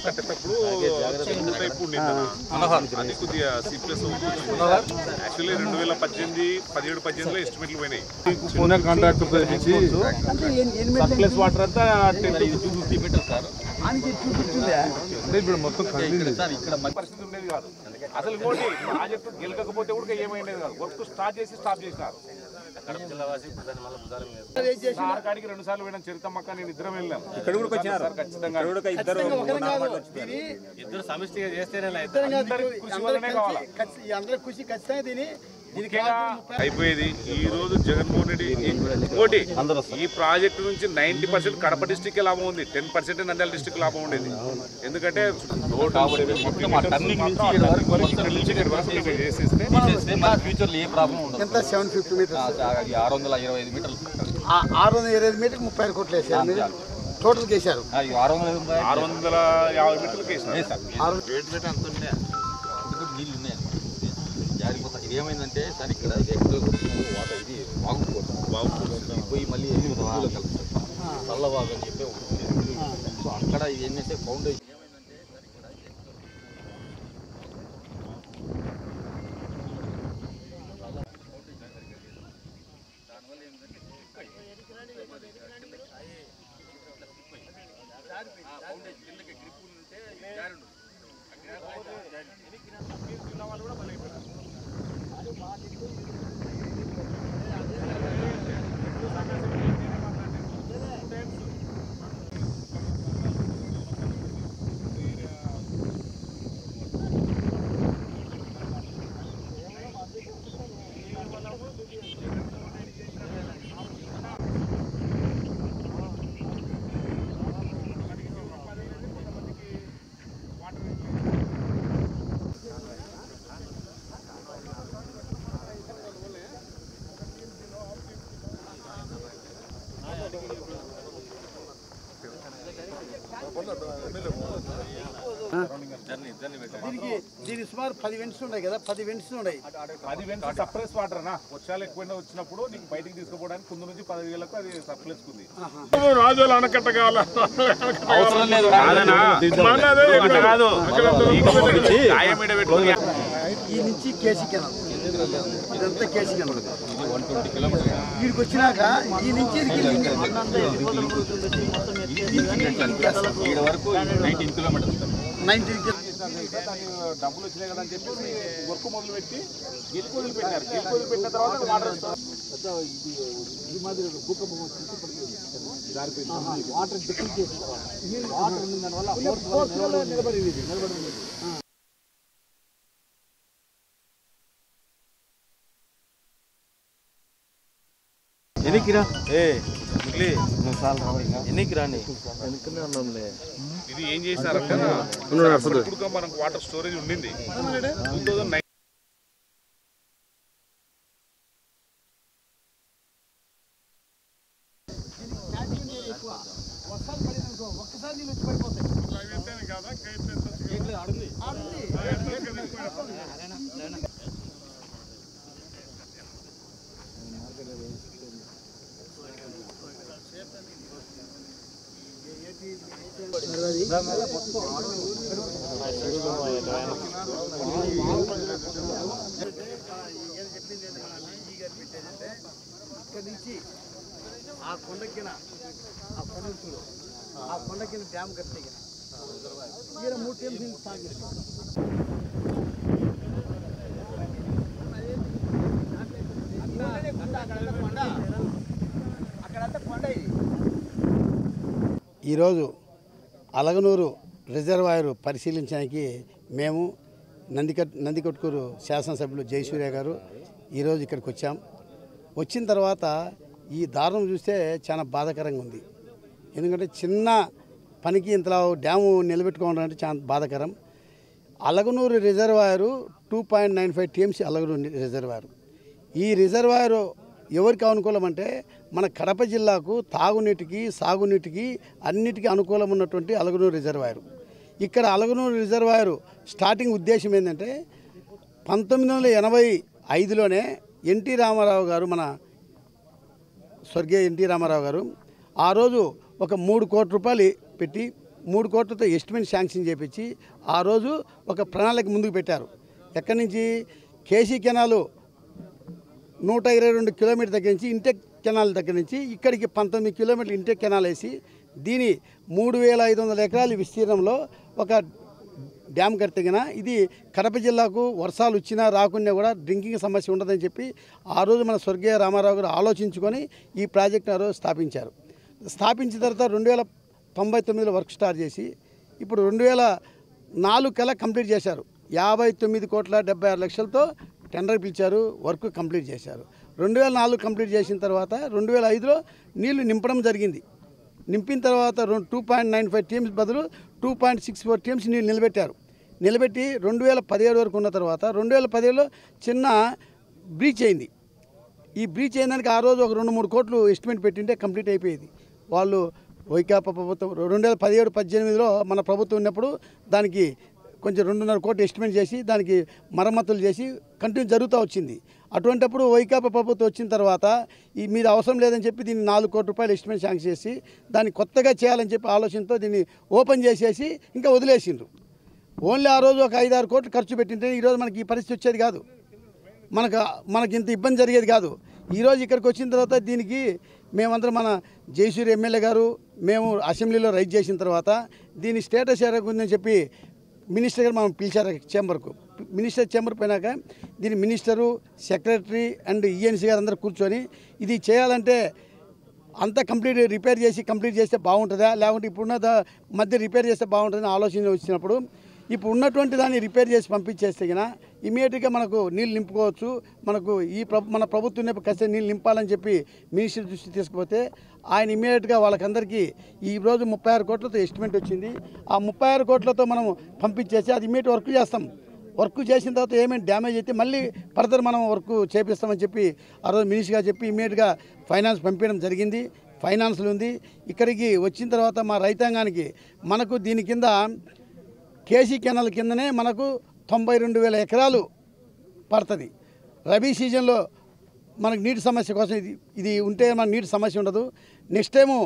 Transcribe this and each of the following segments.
కట్టేటప్పుడు అది కొద్దిగా సిప్లెస్ యాక్చువల్లీ 2018-17 ఎస్టిమేట్లు పోయినాయి. కాంట్రాక్ట్ సర్ప్లస్ వాటర్ అంతా 250 మీటర్స్ సార్. ఇప్పుడు మొత్తం ఇక్కడ పరిస్థితి ఉండేది కాదు అసలు. ఇంకోటి ప్రాజెక్టు గెలకపోతే కూడా ఏమైండేది కాదు. వర్క్ స్టార్ట్ చేసినారు. కాడికి 2 సార్లు పోయినా చరితమ్మక్క నేను ఇద్దరం వెళ్ళాం. ఇక్కడ కూడా వచ్చినారు ఖచ్చితంగా. ఇద్దరు సమిష్టిగా చేస్తేనే అయిపోయేది. ఈ రోజు జగన్మోహన్ రెడ్డి ఇంకోటి ఈ ప్రాజెక్టు నుంచి 90% కడప డిస్టిక్ లాభం ఉంది, 10% నంద్యాల డిస్టిక్ లాభం ఉండేది. ఎందుకంటే ఫ్యూచర్ ఏ ప్రాబ్లం ఉండదు. 750 మీటర్స్ 625 మీటర్లు 625 మీటర్లు 35 కోట్లు వేసారు. టోటల్ చేశారు 650 మీటర్లకు వేసారు. నీళ్ళు ఉన్నాయి జారిపోతా. ఇది ఏమైందంటే సార్ ఇక్కడ ఇది వాగుపోతుంది పోయి మళ్ళీ కలుపుతారు చల్లవాగు అని చెప్పి. సో అక్కడ ఇది ఏంటంటే ఫౌండేషన్ దీనికి సుమారు 10 వెంట్స్ ఉన్నాయి కదా. 10 వెంట్స్ ఉన్నాయి. 10 వెంట్స్ సర్ప్లస్ వాటర్ అన్న. వర్షాలు ఎక్కువైనా వచ్చినప్పుడు నీకు బయటికి తీసుకుపోవడానికి కుందు నుంచి 10,000కు అది సర్ప్లస్ ఉంది. రాజుల ఆనకట్ట కావాలి. ఈ నుంచి కేసీ కెనాల్ ఇదంతా కేసీ కెనాల్. 120 కిలోమీటర్స్ వీడికి వచ్చినాక ఈ నుంచి వరకు 19 కిలోమీటర్స్. డబ్బులు వచ్చినాయి కదా అని చెప్పేసి వర్క్ మొదలుపెట్టి గెలుపు వదిలిపెట్టారు. గెలుపు వదిలిపెట్టిన తర్వాత వాటర్ వాటర్ డిఫెక్ట్ చేసి వాటర్ ఉంది దానివల్ల నిలబడింది. ఎన్నికిరా ఎన్నికి రాని ఇది ఏం చేశారంటే ఇప్పుడు మనకు వాటర్ స్టోరేజ్ ఉండింది 2009. ఒక్కసారి నీళ్ళు వచ్చి పడిపోతాయి. ఇక్కడ నుంచి ఆ కొండకిన ఆ కొండకిన డ్యామ్ కట్టే ఈయన 3 టీమ్స్ నుంచి ఈరోజు అలగనూరు రిజర్వాయర్ పరిశీలించడానికి మేము నందికొట్కూరు శాసనసభ్యులు జయసూర్య గారు, ఈరోజు ఇక్కడికి వచ్చాం. వచ్చిన తర్వాత ఈ దారుణం చూస్తే చాలా బాధాకరంగా ఉంది. ఎందుకంటే చిన్న పనికి ఇంతలా డ్యాము నిలబెట్టుకోవడం అంటే చాలా బాధాకరం. Alaganuru reservoir 2.95 TMC Alaganuru reservoir. ఈ రిజర్వాయరు ఎవరికి అనుకూలం అంటే మన కడప జిల్లాకు తాగునీటికి సాగునీటికి అన్నిటికీ అనుకూలం ఉన్నటువంటి అలగనూరు రిజర్వాయరు. ఇక్కడ అలగనూరు రిజర్వాయరు స్టార్టింగ్ ఉద్దేశం ఏంటంటే 1985లోనే ఎన్టీ రామారావు గారు, మన స్వర్గీయ ఎన్టీ రామారావు గారు ఆ రోజు ఒక 3 కోట్ల రూపాయలు పెట్టి 3 కోట్లతో ఎస్టిమేట్ శాంక్షన్ చేపించి ఆ రోజు ఒక ప్రణాళిక ముందుకు పెట్టారు. ఎక్కడి నుంచి కేసీ కెనాలు 122 కిలోమీటర్ దగ్గర నుంచి ఇంటెక్ కెనాల్ దగ్గర నుంచి ఇక్కడికి 19 కిలోమీటర్లు ఇంటెక్ కెనాల్ వేసి దీని 3500 ఎకరాల విస్తీర్ణంలో ఒక డ్యామ్ కడితేగిన ఇది కడప జిల్లాకు వర్షాలు వచ్చినా రాకున్నా కూడా డ్రింకింగ్ సమస్య ఉండదని చెప్పి ఆ రోజు మన స్వర్గీయ రామారావు గారు ఆలోచించుకొని ఈ ప్రాజెక్ట్ను ఆ రోజు స్థాపించారు. స్థాపించిన తర్వాత 2099లో వర్క్ స్టార్ట్ చేసి ఇప్పుడు 2004 కల్లా కంప్లీట్ చేశారు. 59,76,00,000తో టెండర్ పిలిచారు, వర్క్ కంప్లీట్ చేశారు. 2004 కంప్లీట్ చేసిన తర్వాత 2005లో నీళ్లు నింపడం జరిగింది. నింపిన తర్వాత 2.95 టీఎంసీ బదులు 2.64 టీఎంసీ నీళ్ళు నిలబెట్టారు. నిలబెట్టి 2017 వరకు ఉన్న తర్వాత 2017లో చిన్న బ్రీచ్ అయింది. ఈ బ్రీచ్ అయిందానికి ఆ రోజు ఒక 2-3 కోట్లు ఎస్టిమేట్ పెట్టింటే కంప్లీట్ అయిపోయేది. వాళ్ళు వైకాపా ప్రభుత్వం 2017-18లో మన ప్రభుత్వం ఉన్నప్పుడు దానికి కొంచెం 2.5 కోట్లు ఎస్టిమేట్ చేసి దానికి మరమ్మతులు చేసి కంటిన్యూ జరుగుతూ వచ్చింది. అటువంటిప్పుడు వైకాపా ప్రభుత్వం వచ్చిన తర్వాత ఈ మీద అవసరం లేదని చెప్పి దీన్ని 4 కోట్ల రూపాయలు ఎస్టిమేట్ శాంక్షన్ చేసి దాన్ని కొత్తగా చేయాలని చెప్పి ఆలోచనతో దీన్ని ఓపెన్ చేసేసి ఇంకా వదిలేసిండ్రు. ఓన్లీ ఆ రోజు ఒక 5-6 కోట్లు ఖర్చు పెట్టింటే ఈరోజు మనకి ఈ పరిస్థితి వచ్చేది కాదు, మనకి ఇంత ఇబ్బంది జరిగేది కాదు. ఈరోజు ఇక్కడికి వచ్చిన తర్వాత దీనికి మేమందరం మన జయసూరి ఎమ్మెల్యే గారు మేము అసెంబ్లీలో రైజ్ చేసిన తర్వాత దీని స్టేటస్ ఎరగుందని చెప్పి మినిస్టర్ గారు మనం పిలిచారు చేంబర్కు. మినిస్టర్ చేంబర్ పోయినాక దీని మినిస్టరు, సెక్రటరీ అండ్ ఈఎన్సీ గారు అందరూ కూర్చొని ఇది చేయాలంటే అంతా రిపేర్ చేస్తే బాగుంటుందా, లేకుంటే ఇప్పుడున్న మధ్య రిపేర్ చేస్తే బాగుంటుందని ఆలోచన వచ్చినప్పుడు ఇప్పుడు ఉన్నటువంటి దాన్ని రిపేర్ చేసి పంపించేస్తే కన్నా ఇమీడియట్గా మనకు నీళ్ళు నింపుకోవచ్చు. మనకు మన ప్రభుత్వం ఖచ్చితంగా నీళ్ళు నింపాలని చెప్పి మినిస్టర్ దృష్టి తీసుకుపోతే ఆయన ఇమీడియట్గా వాళ్ళకందరికీ ఈరోజు 36 కోట్లతో ఎస్టిమేట్ వచ్చింది. ఆ 36 కోట్లతో మనం పంపించేసి అది ఇమీడియట్ వర్క్ చేస్తాం. వర్క్ చేసిన తర్వాత ఏమైనా డ్యామేజ్ అయితే మళ్ళీ ఫర్దర్ మనం వర్క్ చేపిస్తామని చెప్పి ఆ రోజు మినిస్టర్ గారు చెప్పి ఇమీడియట్గా ఫైనాన్స్ పంపించడం జరిగింది. ఫైనాన్స్లు ఉంది. ఇక్కడికి వచ్చిన తర్వాత మా రైతాంగానికి మనకు దీని కింద కేసీ కెనాల్ కిందనే మనకు 92,000 ఎకరాలు పడుతుంది. రబీ సీజన్లో మనకు నీటి సమస్య కోసం ఇది ఉంటే మనకు నీటి సమస్య ఉండదు. నెక్స్ట్ టైము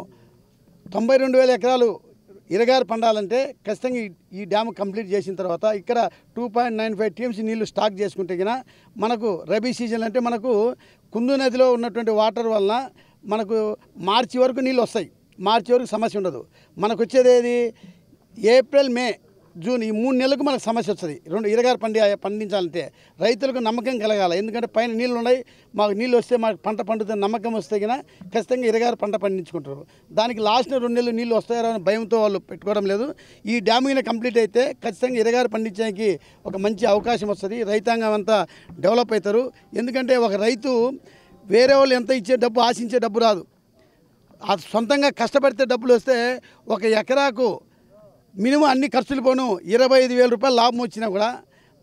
92,000 ఎకరాలు ఇరగారు పండాలంటే ఖచ్చితంగా ఈ డ్యామ్ కంప్లీట్ చేసిన తర్వాత ఇక్కడ 2.95 టీఎంసీ నీళ్లు స్టాక్ చేసుకుంటే కన్నా మనకు రబీ సీజన్ అంటే మనకు కుందు నదిలో ఉన్నటువంటి వాటర్ వలన మనకు మార్చి వరకు నీళ్ళు వస్తాయి. మార్చి వరకు సమస్య ఉండదు. మనకు వచ్చేది ఏది ఏప్రిల్, మే, జూన్ ఈ 3 నెలలకు మనకు సమస్య వస్తుంది. ఇరగారు పండించాలంటే రైతులకు నమ్మకం కలగాలి. ఎందుకంటే పైన నీళ్ళు ఉన్నాయి, మాకు నీళ్ళు వస్తే మాకు పంట పండుతుంది నమ్మకం వస్తే కన్నా ఖచ్చితంగా ఇరగారు పంట పండించుకుంటారు. దానికి లాస్ట్ 2 నెలలు నీళ్ళు వస్తాయో అని భయంతో వాళ్ళు పెట్టుకోవడం లేదు. ఈ డ్యామ్ కింద కంప్లీట్ అయితే ఖచ్చితంగా ఇరగారు పండించడానికి ఒక మంచి అవకాశం వస్తుంది. రైతాంగం అంతా డెవలప్ అవుతారు. ఎందుకంటే ఒక రైతు వేరే వాళ్ళు ఎంత ఇచ్చే డబ్బు ఆశించే డబ్బు రాదు. అది సొంతంగా కష్టపడితే డబ్బులు వస్తే ఒక ఎకరాకు మినిమం అన్ని ఖర్చులు పోను 25,000 రూపాయలు లాభం వచ్చినా కూడా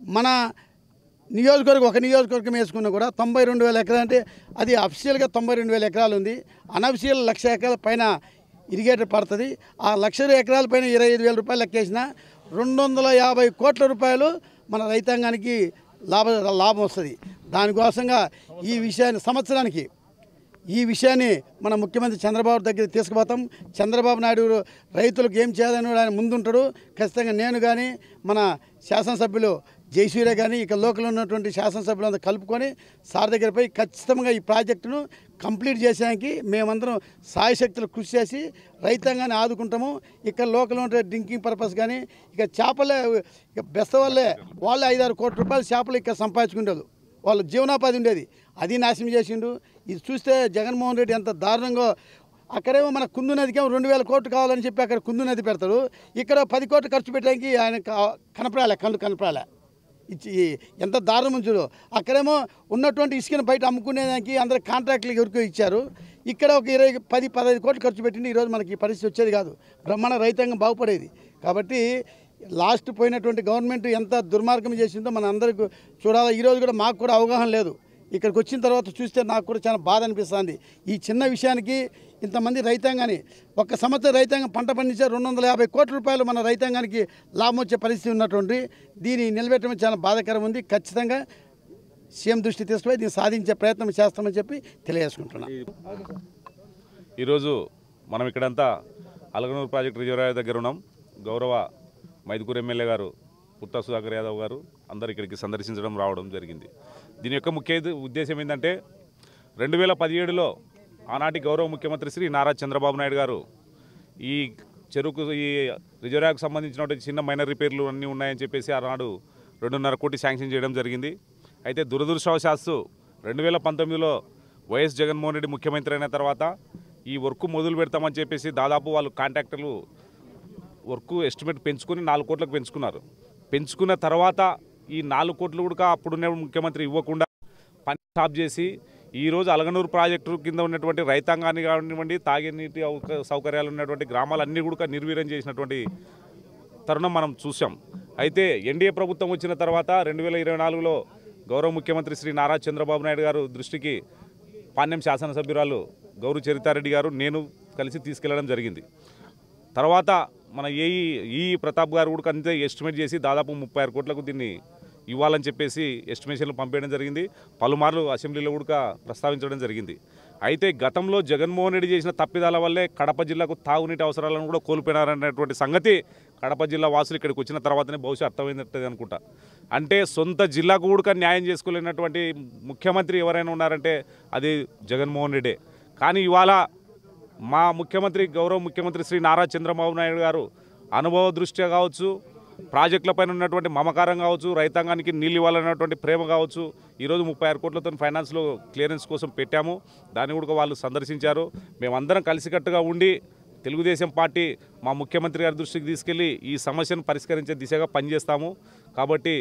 మన నియోజకవర్గం ఒక నియోజకవర్గం వేసుకున్నా కూడా 92,000 ఎకరాలు అంటే అది అఫిషియల్గా 92,000 ఎకరాలు ఉంది. అనఫిషియల్ 1,00,000 ఎకరాల పైన ఇరిగేటర్ పడుతుంది. ఆ 1,00,000 ఎకరాల పైన 25,000 రూపాయలు లెక్కేసిన 250 కోట్ల రూపాయలు మన రైతాంగానికి లాభం వస్తుంది. దానికోసంగా ఈ విషయాన్ని ఈ విషయాన్ని మన ముఖ్యమంత్రి చంద్రబాబు దగ్గర తీసుకుపోతాం. చంద్రబాబు నాయుడు రైతులకు ఏం చేయాలని ఆయన ముందుంటాడు. ఖచ్చితంగా నేను కానీ మన శాసనసభ్యులు జయసూర్య కానీ ఇక లోకల్ ఉన్నటువంటి శాసనసభ్యులందరూ కలుపుకొని సార్ దగ్గర పోయి ఖచ్చితంగా ఈ ప్రాజెక్టును కంప్లీట్ చేసేదానికి మేమందరం సాయశక్తులు కృషి చేసి రైతాంగాన్ని ఆదుకుంటాము. ఇక్కడ లోకల్ ఉంటే డ్రింకింగ్ పర్పస్ కానీ ఇక చేపలే ఇక బెస్త వాళ్ళే 5-6 కోట్ల రూపాయలు చేపలు ఇక్కడ సంపాదించుకుంటారు. వాళ్ళ జీవనోపాధి ఉండేది, అది నాశనం చేసిండు. ఇది చూస్తే జగన్మోహన్ రెడ్డి ఎంత దారుణంగా అక్కడేమో మన కుందు నదికేమో 2,000 కోట్లు కావాలని చెప్పి అక్కడ కుందు నది పెడతాడు. ఇక్కడ 10 కోట్లు ఖర్చు పెట్టడానికి ఆయన కనపరాలే. ఇచ్చి ఎంత దారుణం చూడు. అక్కడేమో ఉన్నటువంటి ఇసుకను బయట అమ్ముకునేదానికి అందరూ కాంట్రాక్టులకు ఎవరికో ఇచ్చారు. ఇక్కడ ఒక 10-15 కోట్లు ఖర్చు పెట్టింది. ఈరోజు మనకి ఈ పరిస్థితి వచ్చేది కాదు. బ్రహ్మాండ రైతాంగం బాగుపడేది. కాబట్టి లాస్ట్ పోయినటువంటి గవర్నమెంట్ ఎంత దుర్మార్గం చేసిందో మన అందరికీ చూడాలి. ఈరోజు కూడా మాకు కూడా అవగాహన లేదు. ఇక్కడికి వచ్చిన తర్వాత చూస్తే నాకు కూడా చాలా బాధ అనిపిస్తుంది. ఈ చిన్న విషయానికి ఇంతమంది రైతాంగాన్ని ఒక్క సంవత్సరం రైతాంగం పంట పండించే 250 కోట్ల రూపాయలు మన రైతాంగానికి లాభం వచ్చే పరిస్థితి ఉన్నటువంటి దీన్ని నిలబెట్టడం చాలా బాధాకరం ఉంది. ఖచ్చితంగా సీఎం దృష్టి తీసుకుపోయి దీన్ని సాధించే ప్రయత్నం చేస్తామని చెప్పి తెలియజేసుకుంటున్నాం. ఈరోజు మనం ఇక్కడంతా అలగనూరు ప్రాజెక్టు రిజర్వాయర్ దగ్గర ఉన్నాం. గౌరవ మైదుకూరు ఎమ్మెల్యే గారు పుట్టా సుధాకర్ యాదవ్ గారు అందరు ఇక్కడికి సందర్శించడం రావడం జరిగింది. దీని యొక్క ముఖ్య ఉద్దేశం ఏంటంటే 2017లో ఆనాటి గౌరవ ముఖ్యమంత్రి శ్రీ నారా చంద్రబాబు నాయుడు గారు ఈ చెరుకు ఈ రిజర్వాయర్కు సంబంధించినటువంటి చిన్న మైనర్ రిపేర్లు అన్నీ ఉన్నాయని చెప్పేసి ఆనాడు 2.5 కోటి శాంక్షన్ చేయడం జరిగింది. అయితే దురదృష్టవశాత్తు 2019లో వైఎస్ జగన్మోహన్ రెడ్డి ముఖ్యమంత్రి అయిన తర్వాత ఈ వర్క్ మొదలు పెడతామని చెప్పేసి దాదాపు వాళ్ళు కాంట్రాక్టర్లు వర్క్ ఎస్టిమేట్ పెంచుకొని 4 కోట్లకు పెంచుకున్నారు. పెంచుకున్న తర్వాత ఈ 4 కోట్లు కూడా అప్పుడున్న ముఖ్యమంత్రి ఇవ్వకుండా పని స్టాప్ చేసి ఈరోజు అలగనూరు ప్రాజెక్టు కింద ఉన్నటువంటి రైతాంగాన్ని కానివ్వండి, తాగేనీటి సౌకర్యాలు ఉన్నటువంటి గ్రామాలన్నీ కూడా నిర్వీర్యం చేసినటువంటి తరుణం మనం చూసాం. అయితే ఎన్డీఏ ప్రభుత్వం వచ్చిన తర్వాత 2024లో గౌరవ ముఖ్యమంత్రి శ్రీ నారా చంద్రబాబు నాయుడు గారు దృష్టికి పాణ్యం శాసనసభ్యురాలు గౌరు చరితారెడ్డి గారు నేను కలిసి తీసుకెళ్లడం జరిగింది. తర్వాత మన ఈ ప్రతాప్ గారు కూడా అంతే ఎస్టిమేట్ చేసి దాదాపు 36 కోట్లకు దీన్ని ఇవ్వాలని చెప్పేసి ఎస్టిమేషన్లు పంపేయడం జరిగింది. పలుమార్లు అసెంబ్లీలో కూడా ప్రస్తావించడం జరిగింది. అయితే గతంలో జగన్మోహన్ రెడ్డి చేసిన తప్పిదాల వల్లే కడప జిల్లాకు తాగునీటి అవసరాలను కూడా కోల్పోయినారనేటువంటి సంగతి కడప జిల్లా వాసులు ఇక్కడికి వచ్చిన తర్వాతనే బహుశా అర్థమైనట్టు అనుకుంటా. అంటే సొంత జిల్లాకు కూడా న్యాయం చేసుకోలేనటువంటి ముఖ్యమంత్రి ఎవరైనా ఉన్నారంటే అది జగన్మోహన్ రెడ్డే. కానీ ఇవాళ మా ముఖ్యమంత్రి గౌరవ ముఖ్యమంత్రి శ్రీ నారా చంద్రబాబు నాయుడు గారు అనుభవ దృష్ట్యా కావచ్చు, ప్రాజెక్టులపైన ఉన్నటువంటి మమకారం కావచ్చు, రైతాంగానికి నీళ్ళు ఇవ్వాలన్నటువంటి ప్రేమ కావచ్చు, ఈరోజు 36 కోట్లతో ఫైనాన్స్లో క్లియరెన్స్ కోసం పెట్టాము. దాన్ని కూడా వాళ్ళు సందర్శించారు. మేమందరం కలిసికట్టుగా ఉండి తెలుగుదేశం పార్టీ మా ముఖ్యమంత్రి గారి దృష్టికి తీసుకెళ్లి ఈ సమస్యను పరిష్కరించే దిశగా పనిచేస్తాము. కాబట్టి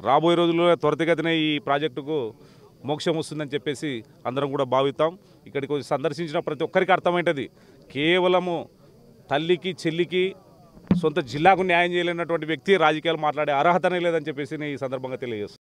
రాబోయే రోజుల్లో త్వరితగతిన ఈ ప్రాజెక్టుకు మోక్షం వస్తుందని చెప్పేసి అందరం కూడా భావిస్తాం. ఇక్కడికి సందర్శించిన ప్రతి ఒక్కరికి అర్థమైంటుంది, కేవలము తల్లికి చెల్లికి సొంత జిల్లాకు న్యాయం చేయలేనటువంటి వ్యక్తి రాజకీయాలు మాట్లాడే అర్హతనే లేదని చెప్పేసి నేను ఈ సందర్భంగా తెలియజేస్తాను.